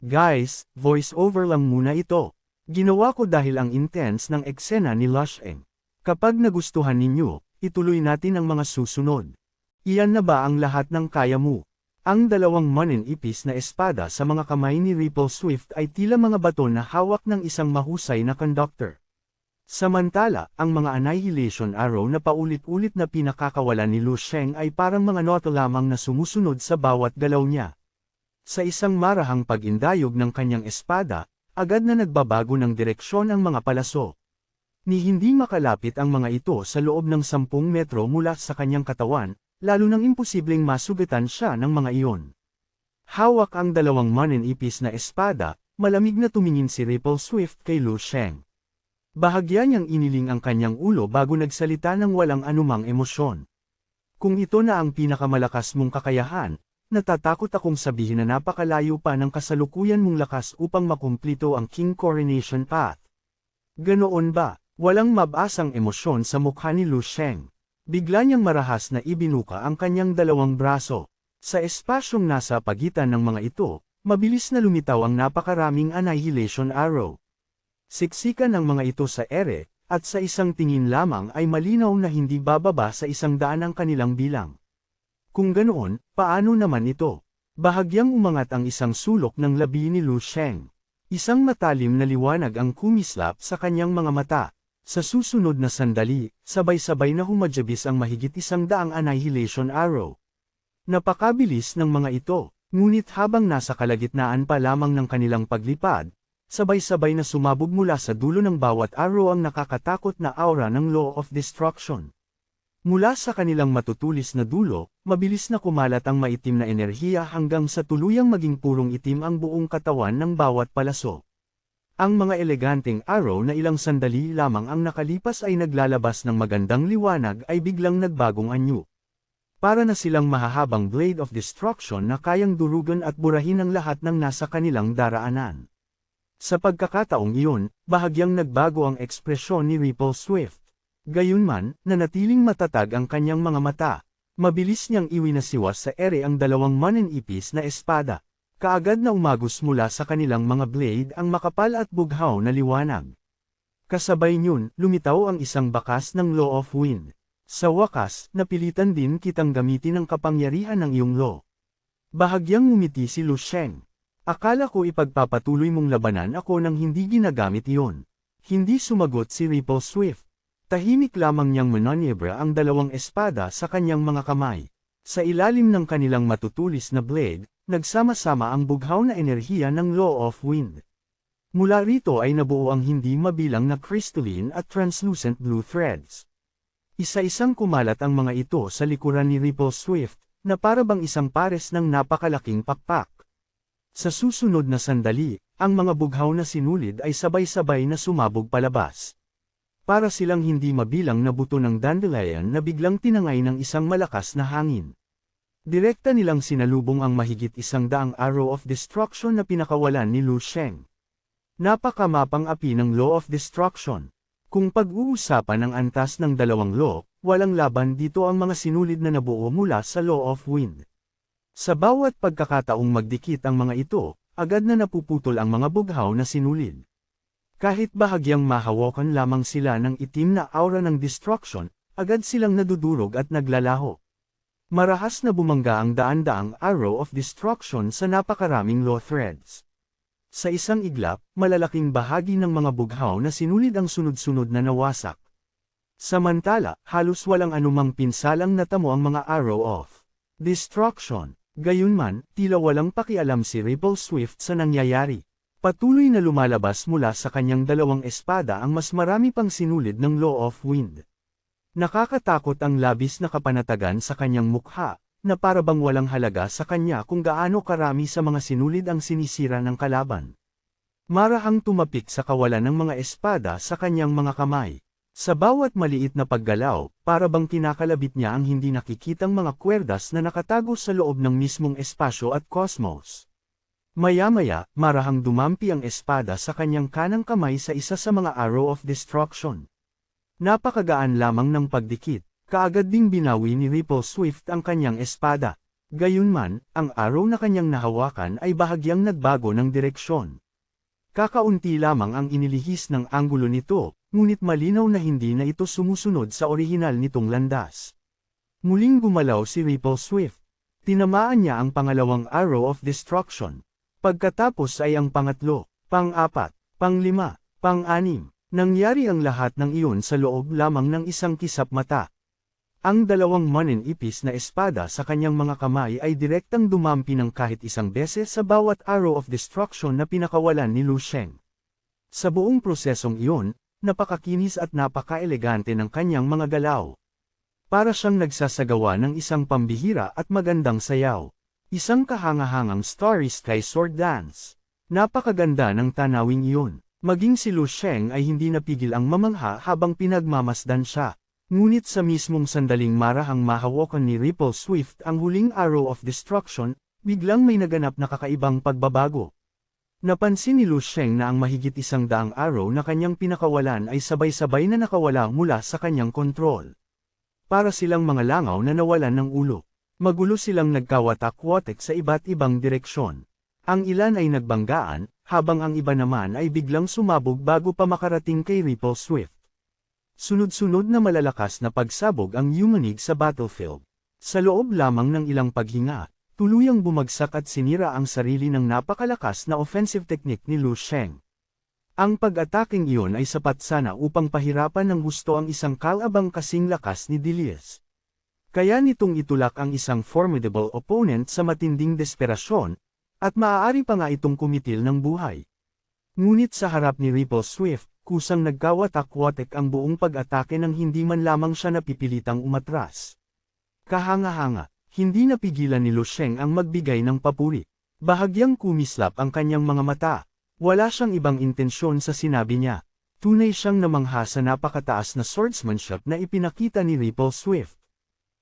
Guys, voice over lang muna ito. Ginawa ko dahil ang intense ng eksena ni Lusheng. Kapag nagustuhan ninyo, ituloy natin ang mga susunod. Iyan na ba ang lahat ng kaya mo? Ang dalawang maninipis na espada sa mga kamay ni Ripple Swift ay tila mga bato na hawak ng isang mahusay na conductor. Samantala, ang mga annihilation arrow na paulit-ulit na pinakakawalan ni Lu Sheng ay parang mga nota lamang na sumusunod sa bawat galaw niya. Sa isang marahang pag-indayog ng kanyang espada, agad na nagbabago ng direksyon ang mga palaso. Ni hindi makalapit ang mga ito sa loob ng 10 metro mula sa kanyang katawan, lalo nang imposibleng masugatan siya ng mga iyon. Hawak ang dalawang maninipis na espada, malamig na tumingin si Ripple Swift kay Lu Sheng. Bahagya niyang iniling ang kanyang ulo bago nagsalita ng walang anumang emosyon. Kung ito na ang pinakamalakas mong kakayahan, natatakot akong sabihin na napakalayo pa ng kasalukuyan mong lakas upang makumplito ang King Coronation Path. Ganoon ba? Walang mabasang emosyon sa mukha ni Lu Sheng. Bigla niyang marahas na ibinuka ang kanyang dalawang braso. Sa espasyong nasa pagitan ng mga ito, mabilis na lumitaw ang napakaraming annihilation arrow. Siksikan ang mga ito sa ere, at sa isang tingin lamang ay malinaw na hindi bababa sa 100 ang kanilang bilang. Kung ganoon, paano naman ito? Bahagyang umangat ang isang sulok ng labi ni Lu Sheng. Isang matalim na liwanag ang kumislap sa kanyang mga mata. Sa susunod na sandali, sabay-sabay na humadyabis ang mahigit 100 annihilation arrow. Napakabilis ng mga ito, ngunit habang nasa kalagitnaan pa lamang ng kanilang paglipad, sabay-sabay na sumabog mula sa dulo ng bawat arrow ang nakakatakot na aura ng Law of Destruction. Mula sa kanilang matutulis na dulo, mabilis na kumalat ang maitim na enerhiya hanggang sa tuluyang maging purong itim ang buong katawan ng bawat palaso. Ang mga eleganteng arrow na ilang sandali lamang ang nakalipas ay naglalabas ng magandang liwanag ay biglang nagbagong anyo. Para na silang mahahabang blade of destruction na kayang durugan at burahin ang lahat ng nasa kanilang daraanan. Sa pagkakataong iyon, bahagyang nagbago ang ekspresyon ni Ripple Swift. Gayunman, nanatiling matatag ang kanyang mga mata. Mabilis niyang iwinasiwas sa ere ang dalawang maninipis na espada. Kaagad na umagos mula sa kanilang mga blade ang makapal at bughaw na liwanag. Kasabay niyon, lumitaw ang isang bakas ng Law of Wind. Sa wakas, napilitan din kitang gamitin ang kapangyarihan ng iyong law. Bahagyang ngumiti si Lu Sheng. Akala ko ipagpapatuloy mong labanan ako nang hindi ginagamit iyon. Hindi sumagot si Ripple Swift. Tahimik lamang niyang manonyebra ang dalawang espada sa kanyang mga kamay. Sa ilalim ng kanilang matutulis na blade, nagsama-sama ang bughaw na enerhiya ng Law of Wind. Mula rito ay nabuo ang hindi mabilang na crystalline at translucent blue threads. Isa-isang kumalat ang mga ito sa likuran ni Ripple Swift, na para bang isang pares ng napakalaking pakpak. Sa susunod na sandali, ang mga bughaw na sinulid ay sabay-sabay na sumabog palabas. Para silang hindi mabilang na buto ng dandelion na biglang tinangay ng isang malakas na hangin. Direkta nilang sinalubong ang mahigit 100 arrow of destruction na pinakawalan ni Lu Sheng. Napakamapang api ng Law of Destruction. Kung pag-uusapan ang antas ng dalawang law, walang laban dito ang mga sinulid na nabuo mula sa Law of Wind. Sa bawat pagkakataong magdikit ang mga ito, agad na napuputol ang mga bughaw na sinulid. Kahit bahagyang mahawakan lamang sila ng itim na aura ng destruction, agad silang nadudurog at naglalaho. Marahas na bumangga ang daan-daang arrow of destruction sa napakaraming law threads. Sa isang iglap, malalaking bahagi ng mga bughaw na sinulid ang sunod-sunod na nawasak. Samantala, halos walang anumang pinsalang natamo ang mga arrow of destruction. Gayunman, tila walang pakialam si Ripple Swift sa nangyayari. Patuloy na lumalabas mula sa kanyang dalawang espada ang mas marami pang sinulid ng Law of Wind. Nakakatakot ang labis na kapanatagan sa kanyang mukha, na para bang walang halaga sa kanya kung gaano karami sa mga sinulid ang sinisira ng kalaban. Marahang tumapik sa kawalan ng mga espada sa kanyang mga kamay. Sa bawat maliit na paggalaw, para bang kinakalabit niya ang hindi nakikitang mga kwerdas na nakatago sa loob ng mismong espasyo at cosmos. Maya-maya, marahang dumampi ang espada sa kanyang kanang kamay sa isa sa mga arrow of destruction. Napakagaan lamang ng pagdikit, kaagad ding binawi ni Ripple Swift ang kanyang espada. Gayunman, ang arrow na kanyang nahawakan ay bahagyang nagbago ng direksyon. Kakaunti lamang ang inilihis ng anggulo nito, ngunit malinaw na hindi na ito sumusunod sa orihinal nitong landas. Muling gumalaw si Ripple Swift. Tinamaan niya ang pangalawang arrow of destruction. Pagkatapos ay ang pangatlo, pang-apat, pang-lima, pang-anim. Nangyari ang lahat ng iyon sa loob lamang ng isang kisap mata. Ang dalawang maninipis na espada sa kanyang mga kamay ay direktang dumampi ng kahit isang beses sa bawat arrow of destruction na pinakawalan ni Lu Sheng. Sa buong prosesong iyon, napakakinis at napaka-elegante ng kanyang mga galaw. Para siyang nagsasagawa ng isang pambihira at magandang sayaw. Isang kahangahangang Starry Sky Sword Dance. Napakaganda ng tanawing iyon. Maging si Lu Sheng ay hindi napigil ang mamangha habang pinagmamasdan siya. Ngunit sa mismong sandaling marahang mahawakan ni Ripple Swift ang huling arrow of destruction, biglang may naganap na kakaibang pagbabago. Napansin ni Lu Sheng na ang mahigit 100 arrow na kanyang pinakawalan ay sabay-sabay na nakawala mula sa kanyang kontrol. Para silang mga langaw na nawalan ng ulo. Magulo silang nagkawatak-watek sa iba't ibang direksyon. Ang ilan ay nagbanggaan, habang ang iba naman ay biglang sumabog bago pa makarating kay Ripple Swift. Sunod-sunod na malalakas na pagsabog ang yumanig sa battlefield. Sa loob lamang ng ilang paghinga, tuluyang bumagsak at sinira ang sarili ng napakalakas na offensive technique ni Lu Sheng. Ang pag-ataking iyon ay sapat sana upang pahirapan ng gusto ang isang kalabang kasing lakas ni Dilius. Kaya nitong itulak ang isang formidable opponent sa matinding desperasyon, at maaari pa nga itong kumitil ng buhay. Ngunit sa harap ni Ripple Swift, kusang nagkawatak-watek ang buong pag-atake nang hindi man lamang siya napipilitang umatras. Kahanga-hanga, hindi napigilan ni Lu Sheng ang magbigay ng papuri. Bahagyang kumislap ang kanyang mga mata. Wala siyang ibang intensyon sa sinabi niya. Tunay siyang namangha sa napakataas na swordsmanship na ipinakita ni Ripple Swift.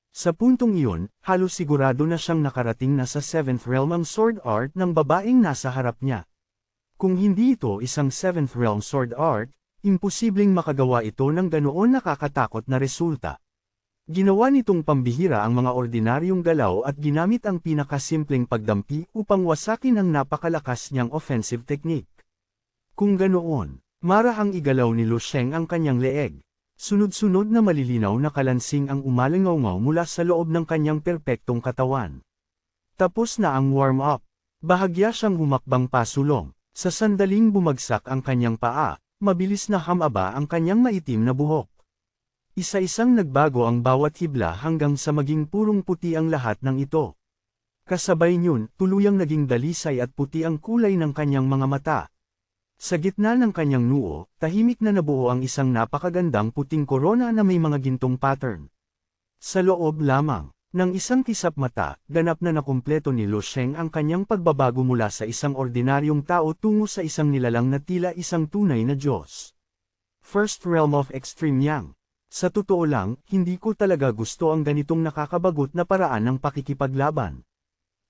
Sa puntong iyon, halos sigurado na siyang nakarating na sa 7th realm ang sword art ng babaeng nasa harap niya. Kung hindi ito isang 7th realm sword art, imposibleng makagawa ito ng ganoon nakakatakot na resulta. Ginawa nitong pambihira ang mga ordinaryong galaw at ginamit ang pinakasimpleng pagdampi upang wasakin ang napakalakas niyang offensive technique. Kung ganoon, marahang igalaw ni Lu Sheng ang kanyang leeg. Sunod-sunod na malilinaw na kalansing ang umalingaw mula sa loob ng kanyang perpektong katawan. Tapos na ang warm-up. Bahagya siyang humakbang pasulong. Sa sandaling bumagsak ang kanyang paa, mabilis na hamaba ang kanyang maitim na buhok. Isa-isang nagbago ang bawat hibla hanggang sa maging purong puti ang lahat ng ito. Kasabay niyon, tuluyang naging dalisay at puti ang kulay ng kanyang mga mata. Sa gitna ng kanyang noo, tahimik na nabuo ang isang napakagandang puting korona na may mga gintong pattern. Sa loob lamang ng isang kisap mata, ganap na nakumpleto ni Lu Sheng ang kanyang pagbabago mula sa isang ordinaryong tao tungo sa isang nilalang na tila isang tunay na Diyos. First Realm of Extreme Yang. Sa totoo lang, hindi ko talaga gusto ang ganitong nakakabagot na paraan ng pakikipaglaban.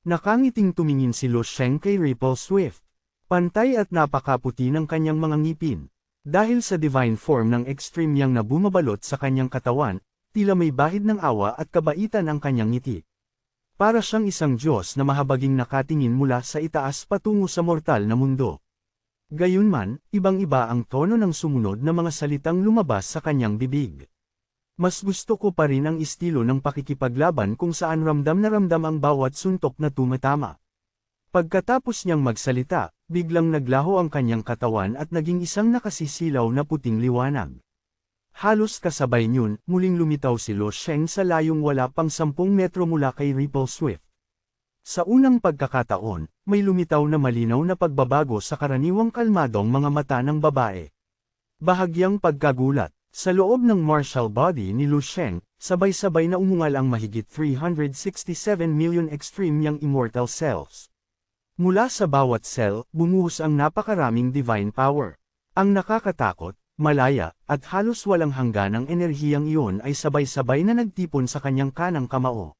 Nakangiting tumingin si Lu Sheng kay Ripple Swift. Pantay at napakaputi ng kanyang mga ngipin. Dahil sa divine form ng Extreme Yang na bumabalot sa kanyang katawan, tila may bahid ng awa at kabaitan ang kanyang ngiti. Para siyang isang Diyos na mahabaging nakatingin mula sa itaas patungo sa mortal na mundo. Gayunman, ibang-iba ang tono ng sumunod na mga salitang lumabas sa kanyang bibig. Mas gusto ko pa rin ang estilo ng pakikipaglaban kung saan ramdam na ramdam ang bawat suntok na tumatama. Pagkatapos niyang magsalita, biglang naglaho ang kanyang katawan at naging isang nakasisilaw na puting liwanag. Halos kasabay niyon, muling lumitaw si Lu Sheng sa layong wala pang 10 metro mula kay Ripple Swift. Sa unang pagkakataon, may lumitaw na malinaw na pagbabago sa karaniwang kalmadong mga mata ng babae. Bahagyang pagkagulat, sa loob ng martial body ni Lu Sheng, sabay-sabay na umungal ang mahigit 367 million extreme yang immortal cells. Mula sa bawat cell, bumuhos ang napakaraming divine power. Ang nakakatakot, malaya, at halos walang hangganang enerhiyang iyon ay sabay-sabay na nagtipon sa kanyang kanang kamao.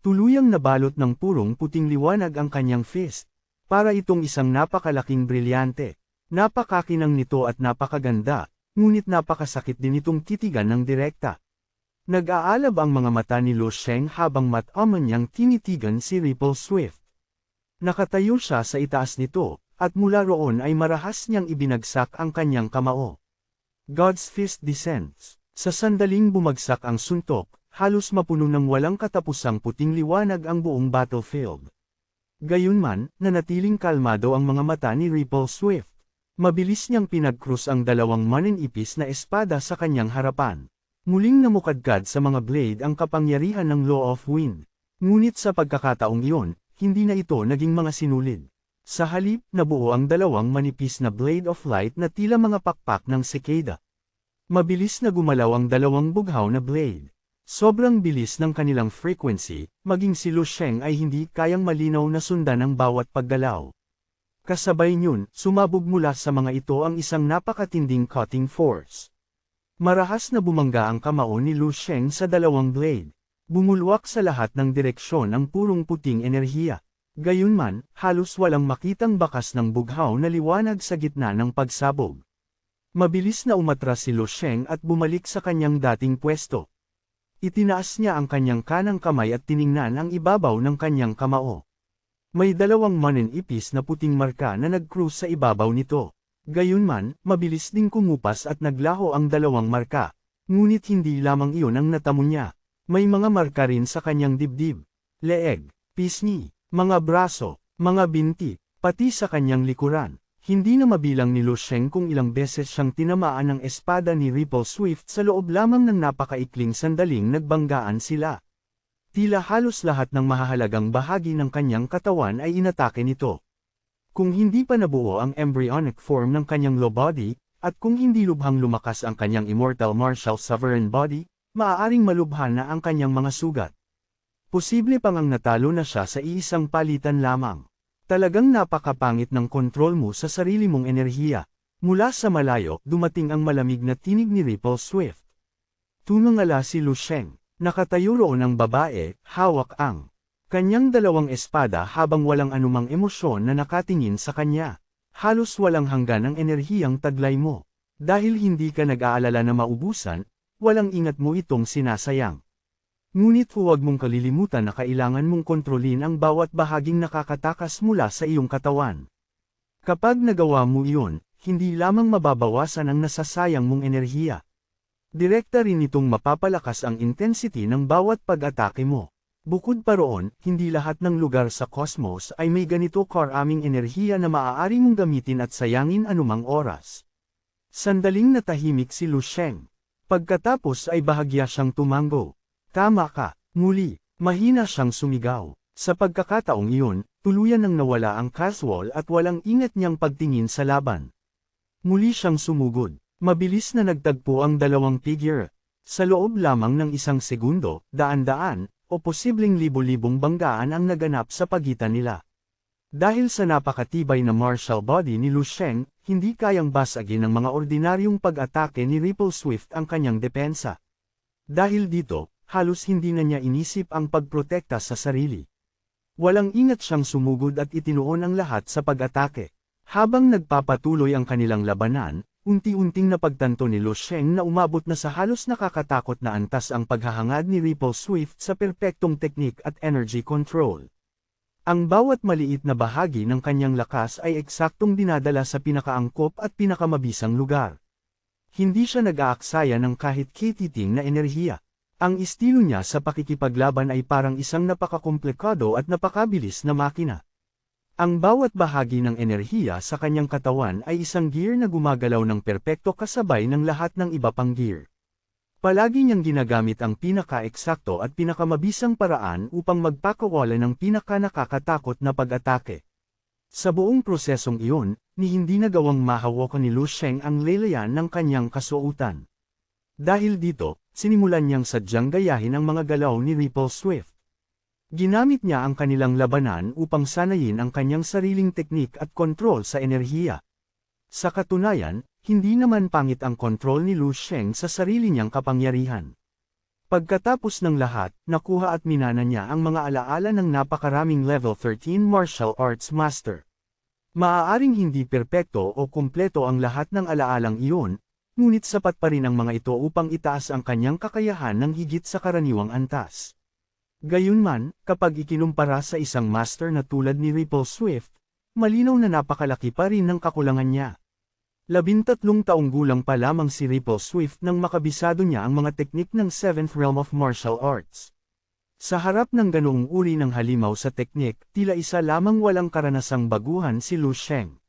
Tuluyang nabalot ng purong puting liwanag ang kanyang fist. Para itong isang napakalaking brilyante. Napakakinang nito at napakaganda, ngunit napakasakit din itong titigan ng direkta. Nag-aalab ang mga mata ni Lu Sheng habang mat-aman niyang tinitigan si Ripple Swift. Nakatayo siya sa itaas nito, at mula roon ay marahas niyang ibinagsak ang kanyang kamao. God's Fist descends. Sa sandaling bumagsak ang suntok, halos mapuno ng walang katapusang puting liwanag ang buong battlefield. Gayunman, nanatiling kalmado ang mga mata ni Ripple Swift. Mabilis niyang pinag-cross ang dalawang maninipis na espada sa kanyang harapan. Muling namukadkad sa mga blade ang kapangyarihan ng Law of Wind. Ngunit sa pagkakataong iyon, hindi na ito naging mga sinulid. Sa halip, nabuo ang dalawang manipis na Blade of Light na tila mga pakpak ng cicada. Mabilis na gumalaw ang dalawang bughaw na blade. Sobrang bilis ng kanilang frequency, maging si Lu Sheng ay hindi kayang malinaw na sundan ang bawat paggalaw. Kasabay niyon, sumabog mula sa mga ito ang isang napakatinding cutting force. Marahas na bumangga ang kamao ni Lu Sheng sa dalawang blade. Bumulwak sa lahat ng direksyon ang purong puting enerhiya. Gayunman, halos walang makitang bakas ng bughaw na liwanag sa gitna ng pagsabog. Mabilis na umatras si Lu Sheng at bumalik sa kanyang dating pwesto. Itinaas niya ang kanyang kanang kamay at tiningnan ang ibabaw ng kanyang kamao. May dalawang maninipis na puting marka na nag-cruise sa ibabaw nito. Gayunman, mabilis ding kumupas at naglaho ang dalawang marka. Ngunit hindi lamang iyon ang natamo niya. May mga marka rin sa kanyang dibdib, leeg, pisngi, mga braso, mga binti, pati sa kanyang likuran. Hindi na mabilang ni Lu Sheng kung ilang beses siyang tinamaan ng espada ni Ripple Swift sa loob lamang ng napakaikling sandaling nagbanggaan sila. Tila halos lahat ng mahahalagang bahagi ng kanyang katawan ay inatake nito. Kung hindi pa nabuo ang embryonic form ng kanyang low body, at kung hindi lubhang lumakas ang kanyang immortal martial sovereign body, maaaring malubhan na ang kanyang mga sugat. Posible pang ang natalo na siya sa iisang palitan lamang. Talagang napakapangit ng kontrol mo sa sarili mong enerhiya. Mula sa malayo, dumating ang malamig na tinig ni Ripple Swift. Tumangala si Lu Sheng. Nakatayo roon ang babae, hawak ang kanyang dalawang espada habang walang anumang emosyon na nakatingin sa kanya. Halos walang hanggan ang enerhiyang taglay mo. Dahil hindi ka nag-aalala na maubusan, walang ingat mo itong sinasayang. Ngunit huwag mong kalilimutan na kailangan mong kontrolin ang bawat bahaging nakakatakas mula sa iyong katawan. Kapag nagawa mo iyon, hindi lamang mababawasan ang nasasayang mong enerhiya. Direkta rin itong mapapalakas ang intensity ng bawat pag-atake mo. Bukod pa roon, hindi lahat ng lugar sa cosmos ay may ganito karaming enerhiya na maaari mong gamitin at sayangin anumang oras. Sandaling natahimik si Lu Sheng. Pagkatapos ay bahagya siyang tumango. Tama ka, muli, mahina siyang sumigaw. Sa pagkakataong iyon, tuluyan nang nawala ang casual at walang ingat niyang pagtingin sa laban. Muli siyang sumugod. Mabilis na nagtagpo ang dalawang figure. Sa loob lamang ng isang segundo, daan-daan, o posibleng libo-libong banggaan ang naganap sa pagitan nila. Dahil sa napakatibay na martial body ni Lu Sheng, hindi kayang basagin ng mga ordinaryong pag-atake ni Ripple Swift ang kanyang depensa. Dahil dito, halos hindi na niya inisip ang pagprotekta sa sarili. Walang ingat siyang sumugod at itinuon ang lahat sa pag-atake. Habang nagpapatuloy ang kanilang labanan, unti-unting napagtanto ni Lu Sheng na umabot na sa halos nakakatakot na antas ang paghahangad ni Ripple Swift sa perpektong teknik at energy control. Ang bawat maliit na bahagi ng kanyang lakas ay eksaktong dinadala sa pinakaangkop at pinakamabisang lugar. Hindi siya nag-aaksaya ng kahit kititing na enerhiya. Ang estilo niya sa pakikipaglaban ay parang isang napakakomplikado at napakabilis na makina. Ang bawat bahagi ng enerhiya sa kanyang katawan ay isang gear na gumagalaw ng perpekto kasabay ng lahat ng iba pang gear. Palagi niyang ginagamit ang pinaka-eksakto at pinakamabisang paraan upang magpakawala ng pinaka-nakakatakot na pag-atake. Sa buong prosesong iyon, ni hindi nagawang mahawakan ni Lu Sheng ang lelayan ng kanyang kasuotan. Dahil dito, sinimulan niyang sadyang gayahin ang mga galaw ni Ripple Swift. Ginamit niya ang kanilang labanan upang sanayin ang kanyang sariling teknik at kontrol sa enerhiya. Sa katunayan, hindi naman pangit ang kontrol ni Lu Sheng sa sarili niyang kapangyarihan. Pagkatapos ng lahat, nakuha at minana niya ang mga alaala ng napakaraming level 13 martial arts master. Maaaring hindi perpekto o kumpleto ang lahat ng alaalang iyon, ngunit sapat pa rin ang mga ito upang itaas ang kanyang kakayahan ng higit sa karaniwang antas. Gayunman, kapag ikinumpara sa isang master na tulad ni Ripple Swift, malinaw na napakalaki pa rin ng kakulangan niya. 13 taong gulang pa lamang si Ripple Swift nang makabisado niya ang mga teknik ng 7th realm of martial arts. Sa harap ng ganoong uri ng halimaw sa teknik, tila isa lamang walang karanasang baguhan si Lu Sheng.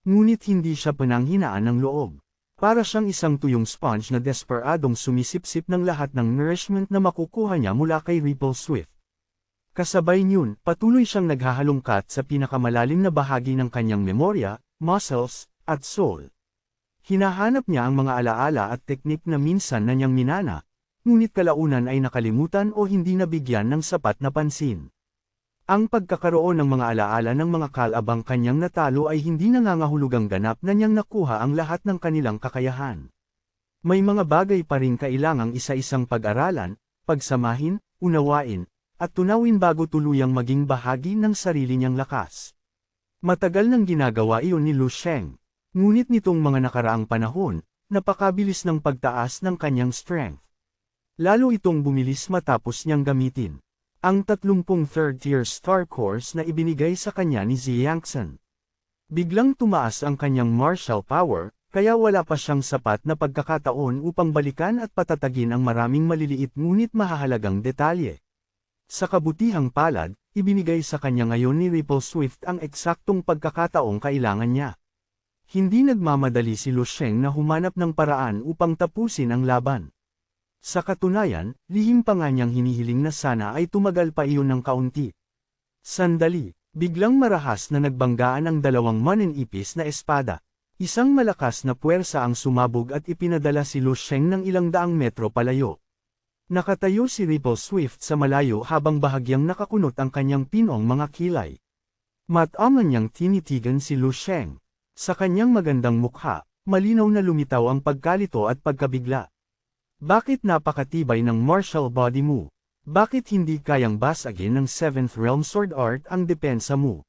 Ngunit hindi siya pananghinaan ng loob. Para siyang isang tuyong sponge na desperadong sumisipsip ng lahat ng nourishment na makukuha niya mula kay Ripple Swift. Kasabay niyon, patuloy siyang naghahalongkat sa pinakamalalim na bahagi ng kanyang memorya, muscles, at soul. Hinahanap niya ang mga alaala at teknik na minsan na niyang minana, ngunit kalaunan ay nakalimutan o hindi nabigyan ng sapat na pansin. Ang pagkakaroon ng mga alaala ng mga kalabang kanyang natalo ay hindi nangangahulugang ganap na niyang nakuha ang lahat ng kanilang kakayahan. May mga bagay pa rin kailangang isa-isang pag-aralan, pagsamahin, unawain, at tunawin bago tuluyang maging bahagi ng sarili niyang lakas. Matagal nang ginagawa iyon ni Lu Sheng. Ngunit nitong mga nakaraang panahon, napakabilis ng pagtaas ng kanyang strength. Lalo itong bumilis matapos niyang gamitin ang 30 third-tier star course na ibinigay sa kanya ni Xiangxin. Biglang tumaas ang kanyang martial power, kaya wala pa siyang sapat na pagkakataon upang balikan at patatagin ang maraming maliliit ngunit mahahalagang detalye. Sa kabutihang palad, ibinigay sa kanya ngayon ni Ripple Swift ang eksaktong pagkakataong kailangan niya. Hindi nagmamadali si Lu Sheng na humanap ng paraan upang tapusin ang laban. Sa katunayan, lihim pa nga niyang hinihiling na sana ay tumagal pa iyon ng kaunti. Sandali, biglang marahas na nagbanggaan ang dalawang manenipis na espada. Isang malakas na puwersa ang sumabog at ipinadala si Lu Sheng ng ilang daang metro palayo. Nakatayo si Ripple Swift sa malayo habang bahagyang nakakunot ang kanyang pinong mga kilay. Mataman niyang tinitigan si Lu Sheng. Sa kanyang magandang mukha, malinaw na lumitaw ang pagkalito at pagkabigla. Bakit napakatibay ng martial body mo? Bakit hindi kayang basagin ng 7th realm sword art ang depensa mo?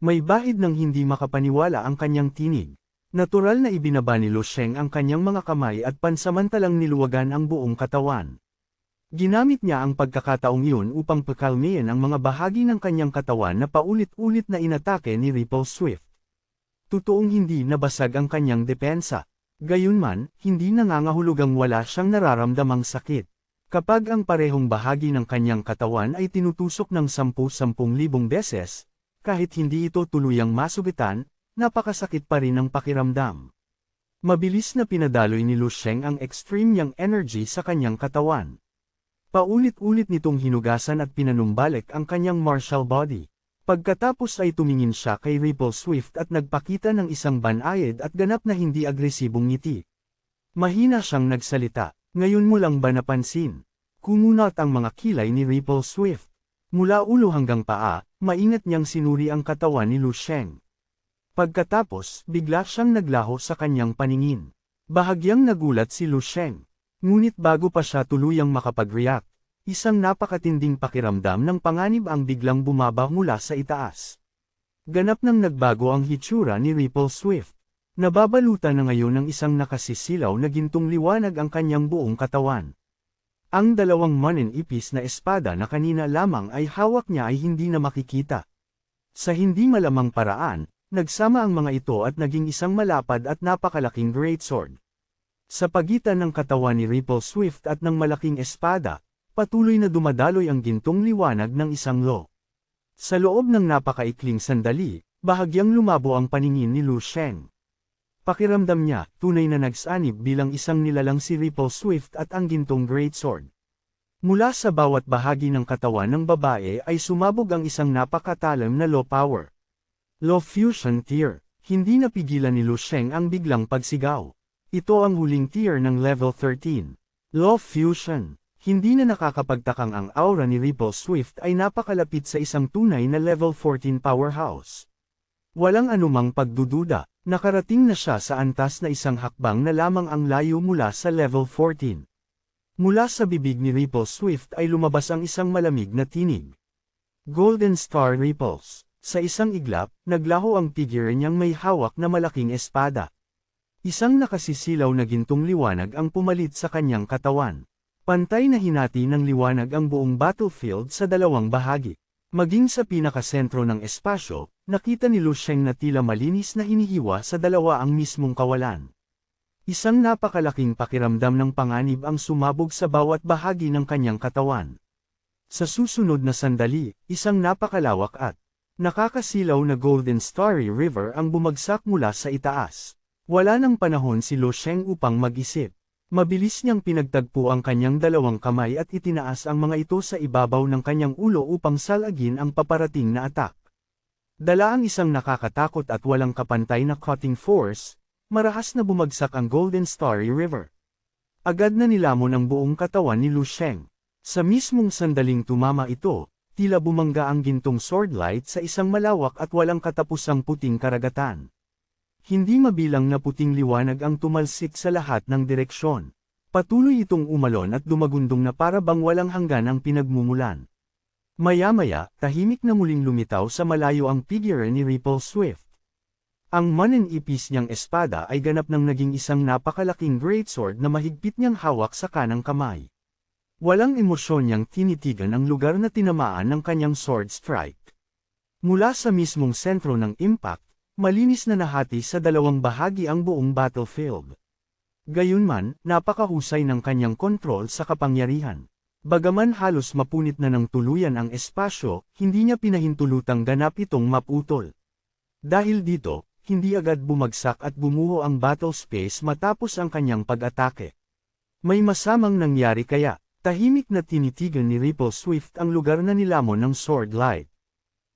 May bahid ng hindi makapaniwala ang kanyang tinig. Natural na ibinaba ni Lu Sheng ang kanyang mga kamay at pansamantalang niluwagan ang buong katawan. Ginamit niya ang pagkakataong iyon upang pakalmayin ang mga bahagi ng kanyang katawan na paulit-ulit na inatake ni Ripple Swift. Totoong hindi nabasag ang kanyang depensa. Gayunman, hindi nangangahulugang wala siyang nararamdamang sakit. Kapag ang parehong bahagi ng kanyang katawan ay tinutusok ng 10,000 beses, kahit hindi ito tuluyang masubitan, napakasakit pa rin ang pakiramdam. Mabilis na pinadaloy ni Lu Sheng ang extreme yang energy sa kanyang katawan. Paulit-ulit nitong hinugasan at pinanumbalik ang kanyang martial body. Pagkatapos ay tumingin siya kay Ripple Swift at nagpakita ng isang banayad at ganap na hindi agresibong ngiti. Mahina siyang nagsalita, "Ngayon mo lang ba napansin?" Kumunat ang mga kilay ni Ripple Swift. Mula ulo hanggang paa, maingat niyang sinuri ang katawan ni Lu Sheng. Pagkatapos, bigla siyang naglaho sa kanyang paningin. Bahagyang nagulat si Lu Sheng. Ngunit bago pa siya tuluyang makapag-react, isang napakatinding pakiramdam ng panganib ang biglang bumaba mula sa itaas. Ganap nang nagbago ang hitsura ni Ripple Swift. Nababalutan na ngayon ng isang nakasisilaw na gintong liwanag ang kanyang buong katawan. Ang dalawang manenipis na espada na kanina lamang ay hawak niya ay hindi na makikita. Sa hindi malamang paraan, nagsama ang mga ito at naging isang malapad at napakalaking greatsword. Sa pagitan ng katawan ni Ripple Swift at ng malaking espada, patuloy na dumadaloy ang gintong liwanag ng isang lo. Sa loob ng napakaikling sandali, bahagyang lumabo ang paningin ni Lu Sheng. Pakiramdam niya, tunay na nagsanib bilang isang nilalang si Ripple Swift at ang gintong greatsword. Mula sa bawat bahagi ng katawan ng babae ay sumabog ang isang napakatalim na low power. Low fusion tier. Hindi napigilan ni Lu Sheng ang biglang pagsigaw. Ito ang huling tier ng level 13. Low fusion. Hindi na nakakapagtakang ang aura ni Ripple Swift ay napakalapit sa isang tunay na level 14 powerhouse. Walang anumang pagdududa, nakarating na siya sa antas na isang hakbang na lamang ang layo mula sa level 14. Mula sa bibig ni Ripple Swift ay lumabas ang isang malamig na tinig. Golden Star Ripples. Sa isang iglap, naglaho ang figure niyang may hawak na malaking espada. Isang nakasisilaw na gintong liwanag ang pumalit sa kanyang katawan. Pantay na hinati ng liwanag ang buong battlefield sa dalawang bahagi. Maging sa pinakasentro ng espasyo, nakita ni Lu Sheng na tila malinis na hinihiwa sa dalawa ang mismong kawalan. Isang napakalaking pakiramdam ng panganib ang sumabog sa bawat bahagi ng kanyang katawan. Sa susunod na sandali, isang napakalawak at nakakasilaw na Golden Starry River ang bumagsak mula sa itaas. Wala nang panahon si Lu Sheng upang mag-isip. Mabilis niyang pinagtagpo ang kanyang dalawang kamay at itinaas ang mga ito sa ibabaw ng kanyang ulo upang salagin ang paparating na atak. Dala ang isang nakakatakot at walang kapantay na cutting force, marahas na bumagsak ang Golden Starry River. Agad na nilamon ang buong katawan ni Lu Sheng. Sa mismong sandaling tumama ito, tila bumangga ang gintong swordlight sa isang malawak at walang katapusang puting karagatan. Hindi mabilang na puting liwanag ang tumalsik sa lahat ng direksyon. Patuloy itong umalon at dumagundong na para bang walang hanggan ang pinagmumulan. Maya-maya, tahimik na muling lumitaw sa malayo ang figure ni Ripple Swift. Ang mananipis niyang espada ay ganap ng naging isang napakalaking greatsword na mahigpit niyang hawak sa kanang kamay. Walang emosyon niyang tinitigan ang lugar na tinamaan ng kanyang sword strike. Mula sa mismong sentro ng impact, malinis na nahati sa dalawang bahagi ang buong battlefield. Gayunman, napakahusay ng kanyang kontrol sa kapangyarihan. Bagaman halos mapunit na ng tuluyan ang espasyo, hindi niya pinahintulutang ganap itong maputol. Dahil dito, hindi agad bumagsak at bumuho ang battle space matapos ang kanyang pag-atake. May masamang nangyari kaya, tahimik na tinitigan ni Ripple Swift ang lugar na nilamon ng sword light.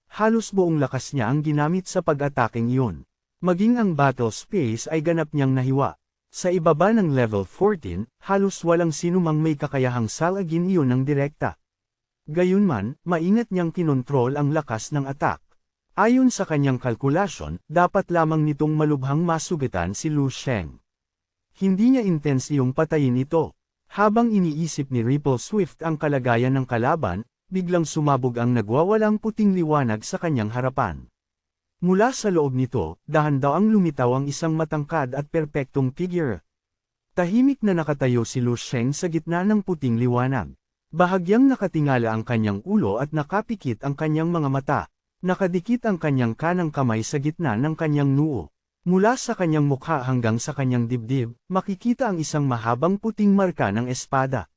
Halos buong lakas niya ang ginamit sa pag-ataking iyon. Maging ang battle space ay ganap niyang nahiwa. Sa ibaba ng level 14, halos walang sinumang may kakayahang salagin iyon ng direkta. Gayunman, maingat niyang kinontrol ang lakas ng atak. Ayon sa kanyang kalkulasyon, dapat lamang nitong malubhang masugatan si Lu Sheng. Hindi niya intense iyong patayin ito. Habang iniisip ni Ripple Swift ang kalagayan ng kalaban, biglang sumabog ang nagwawalang puting liwanag sa kanyang harapan. Mula sa loob nito, dahan-daang lumitaw ang isang matangkad at perpektong figure. Tahimik na nakatayo si Lu Sheng sa gitna ng puting liwanag. Bahagyang nakatingala ang kanyang ulo at nakapikit ang kanyang mga mata. Nakadikit ang kanyang kanang kamay sa gitna ng kanyang noo. Mula sa kanyang mukha hanggang sa kanyang dibdib, makikita ang isang mahabang puting marka ng espada.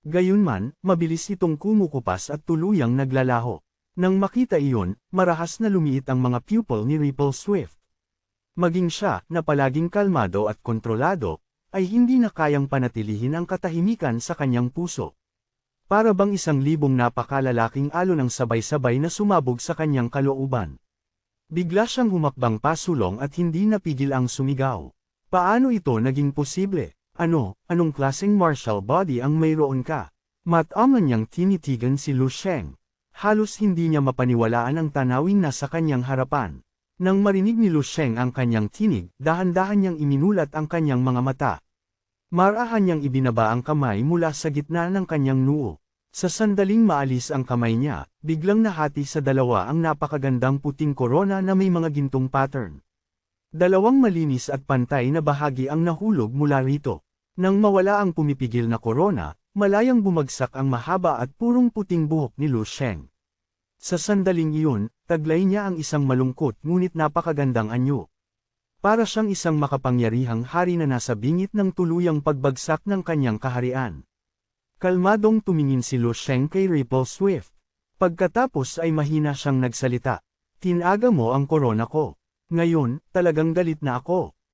Gayunman, mabilis itong kumukupas at tuluyang naglalaho. Nang makita iyon, marahas na lumiit ang mga pupil ni Ripple Swift. Maging siya, na palaging kalmado at kontrolado, ay hindi na kayang panatilihin ang katahimikan sa kanyang puso. Para bang 1,000 napakalalaking alon ang sabay-sabay na sumabog sa kanyang kalooban. Bigla siyang humakbang pasulong at hindi napigil ang sumigaw. Paano ito naging posible? Anong klaseng martial body ang mayroon ka? Mataman niyang tinitigan si Lu Sheng. Halos hindi niya mapaniwalaan ang tanawin na sa kanyang harapan. Nang marinig ni Lu Sheng ang kanyang tinig, dahan-dahan niyang iminulat ang kanyang mga mata. Marahan niyang ibinaba ang kamay mula sa gitna ng kanyang noo. Sa sandaling maalis ang kamay niya, biglang nahati sa dalawa ang napakagandang puting korona na may mga gintong pattern. Dalawang malinis at pantay na bahagi ang nahulog mula rito. Nang mawala ang pumipigil na korona, malayang bumagsak ang mahaba at purong puting buhok ni Lu Sheng. Sa sandaling iyon, taglay niya ang isang malungkot ngunit napakagandang anyo. Para siyang isang makapangyarihang hari na nasa bingit ng tuluyang pagbagsak ng kanyang kaharian. Kalmadong tumingin si Lu Sheng kay Ripple Swift. Pagkatapos ay mahina siyang nagsalita. Tinaga mo ang korona ko. Ngayon, talagang galit na ako.